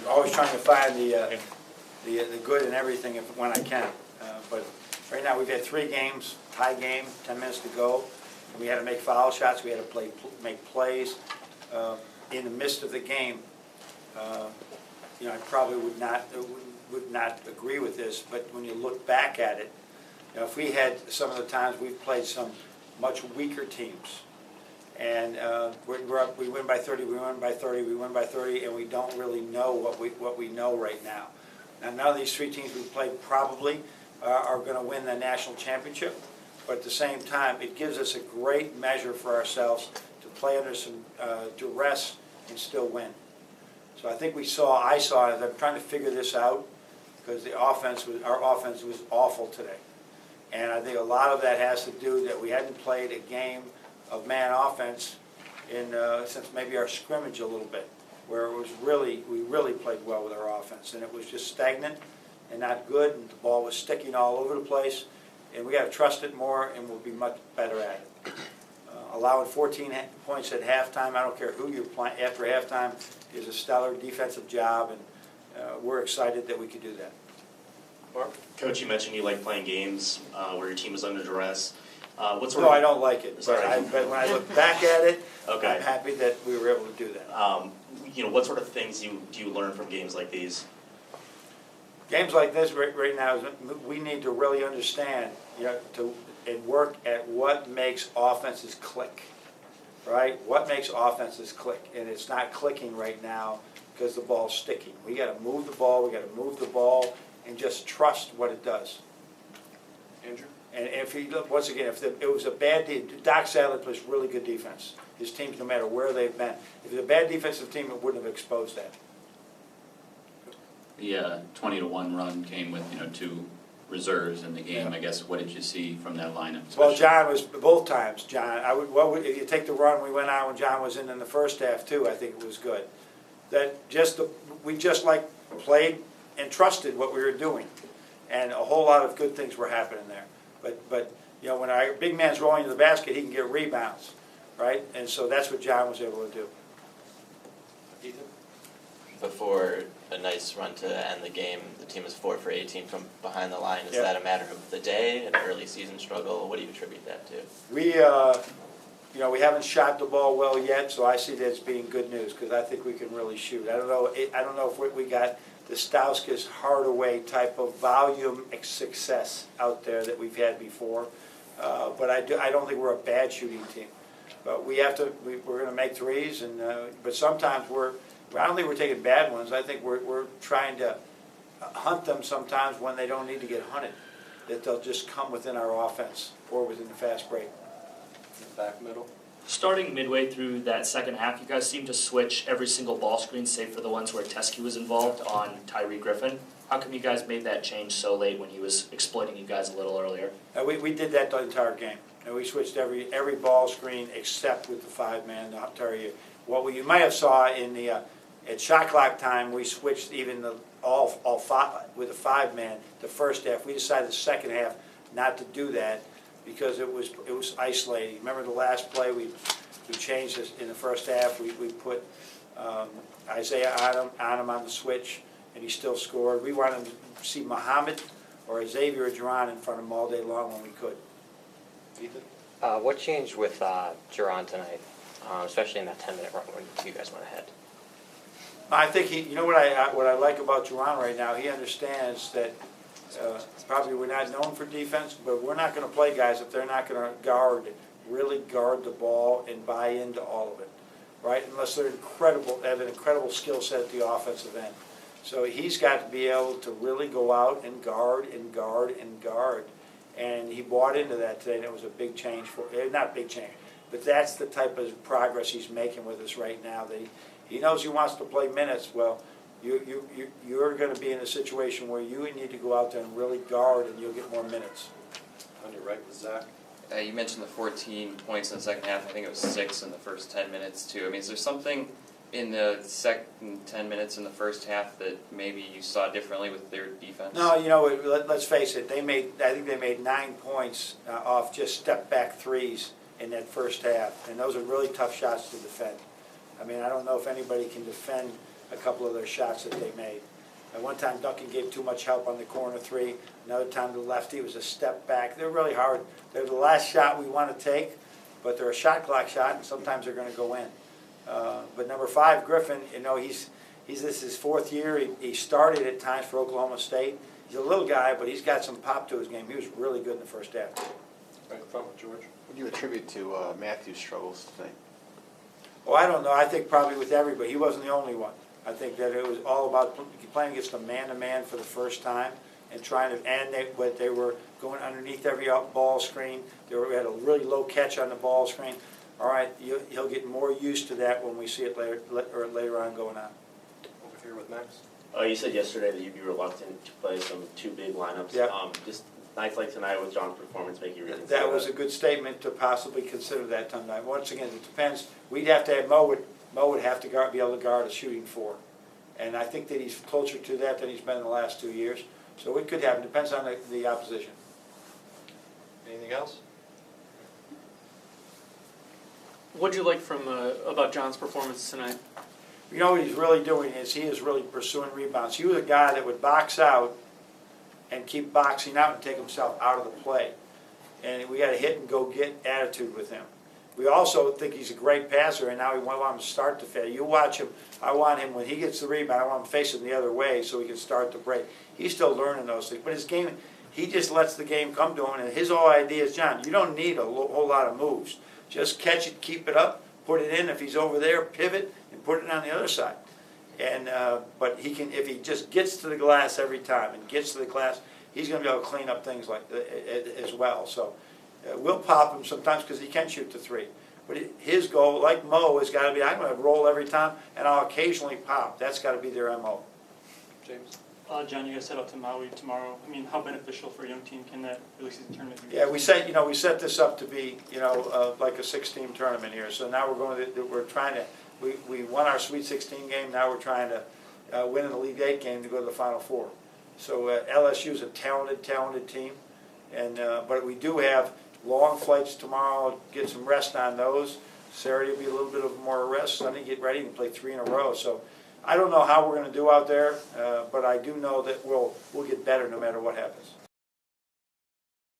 always trying to find the good in everything when I can. But right now, we've had 3 games, tie game, 10 minutes to go. We had to make foul shots. We had to make plays in the midst of the game. You know, I probably would not agree with this, but when you look back at it, you know, if we had some of the times we've played some much weaker teams, and we're up, we win by 30, we win by 30, we win by 30, and we don't really know what we know right now. Now, none of these 3 teams we've played probably are going to win the national championship, but at the same time, it gives us a great measure for ourselves to play under some duress and still win. So I think I saw, as I'm trying to figure this out, because our offense was awful today. And I think a lot of that has to do that we hadn't played a game of man offense since maybe our scrimmage a little bit, where it was we really played well with our offense, and it was just stagnant and not good, and the ball was sticking all over the place, and we got to trust it more, and we'll be much better at it. Allowing 14 points at halftime, I don't care who you're playing after halftime, is a stellar defensive job, and we're excited that we could do that. Mark? Coach, you mentioned you like playing games where your team is under duress. No, I don't like it. But when I look back at it, okay. I'm happy that we were able to do that. You know, what sort of things do you learn from games like these? Games like this right now, we need to really understand, you know, and work at what makes offenses click, right? What makes offenses click, and it's not clicking right now because the ball's sticking. We got to move the ball. We got to move the ball and just trust what it does. Andrew? And if you look, once again, if it was a bad team, Doc Sadler plays really good defense. His teams, no matter where they've been, if it was a bad defensive team, it wouldn't have exposed that. The 20-1 run came with 2 reserves in the game. Yeah. I guess what did you see from that lineup? Well, John was both times. John, if you take the run we went on when John was in the first half too, I think it was good. We just played and trusted what we were doing, and a whole lot of good things were happening there. But you know, when our big man's rolling to the basket, he can get rebounds, right? And so that's what John was able to do. Ethan? Before a nice run to end the game, the team is 4 for 18 from behind the line. Is Yep. that a matter of the day, an early season struggle? What do you attribute that to? We, you know, we haven't shot the ball well yet, so I see that as being good news because I think we can really shoot. I don't know if we got the Stauskas Hardaway type of volume success out there that we've had before, but I don't think we're a bad shooting team. But we're going to make threes, and but sometimes I don't think we're taking bad ones. I think we're trying to hunt them sometimes when they don't need to get hunted, that they'll just come within our offense or within the fast break. Back middle. Starting midway through that second half, you guys seemed to switch every single ball screen, save for the ones where Teskey was involved, on Tyree Griffin. How come you guys made that change so late when he was exploiting you guys a little earlier? We did that the entire game. And we switched every ball screen except with the 5-man. What you might have saw in the at shot clock time, we switched even all five with the 5-man the first half. We decided the second half not to do that because it was isolating. Remember the last play we changed this in the first half. We put Isaiah on him on the switch, and he still scored. We wanted to see Muhammad or Xavier Duran in front of him all day long when we could. Ethan? What changed with Duran tonight, especially in that 10-minute run when you guys went ahead? I think you know what I like about Duran right now. He understands that probably we're not known for defense, but we're not going to play guys if they're not going to really guard the ball and buy into all of it, right? Unless they're have an incredible skill set at the offensive end. So he's got to be able to really go out and guard and guard and guard. And he bought into that today, and it was a big change not big change, but that's the type of progress he's making with us right now. That he knows he wants to play minutes. Well, you're going to be in a situation where you need to go out there and really guard, and you'll get more minutes. On your right with Zach. You mentioned the 14 points in the second half. I think it was 6 in the first 10 minutes too. I mean, is there something in the second 10 minutes in the first half that maybe you saw differently with their defense? No, you know, let's face it. I think they made 9 points off just step-back threes in that first half, and those are really tough shots to defend. I mean, I don't know if anybody can defend a couple of their shots that they made. At one time, Duncan gave too much help on the corner three. Another time, the lefty was a step back. They're really hard. They're the last shot we want to take, but they're a shot clock shot, and sometimes they're going to go in. But number 5, Griffin, you know, this is his 4th year. He started at times for Oklahoma State. He's a little guy, but he's got some pop to his game. He was really good in the first half. Right in front with George. What do you attribute to Matthew's struggles tonight? Well, I don't know. I think probably with everybody. He wasn't the only one. I think that it was all about playing against a man-to-man for the first time and trying to, and they were going underneath every ball screen. They had a really low catch on the ball screen. All right, he'll get more used to that when we see it later on going on. Over here with Max. You said yesterday that you'd be reluctant to play some 2 big lineups. Yep. Just nights like tonight with John's performance make you reconsider That was a good statement to possibly consider that tonight. Once again, it depends. We'd have to have Mo would have to be able to guard a shooting 4. And I think that he's closer to that than he's been in the last 2 years. So it could happen. Depends on the opposition. Anything else? What'd you like from about John's performance tonight? You know what he's really doing is he is really pursuing rebounds. He was a guy that would box out and keep boxing out and take himself out of the play. And we got a hit and go get attitude with him. We also think he's a great passer, and now we want him to start the fade. You watch him. I want him, when he gets the rebound, I want him facing the other way so he can start the break. He's still learning those things. But his game, he just lets the game come to him, and his whole idea is, John, you don't need a whole lot of moves. Just catch it, keep it up, put it in. If he's over there, pivot, and put it on the other side. And but he can, if he just gets to the glass every time and gets to the glass, he's going to be able to clean up things like as well. So we'll pop him sometimes because he can shoot the 3. But his goal, like Mo, has got to be, I'm going to roll every time, and I'll occasionally pop. That's got to be their MO. James? John, you guys head out to Maui tomorrow. I mean, how beneficial for a young team can that early season tournament be? Yeah, we set this up to be, like a 6-team tournament here. So now we're trying to, we won our Sweet 16 game. Now we're trying to win an Elite 8 game to go to the Final 4. So LSU is a talented team, and but we do have long flights tomorrow. Get some rest on those. Saturday will be a little bit of more rest. Sunday, get ready and play 3 in a row. So I don't know how we're going to do out there, but I do know that we'll get better no matter what happens.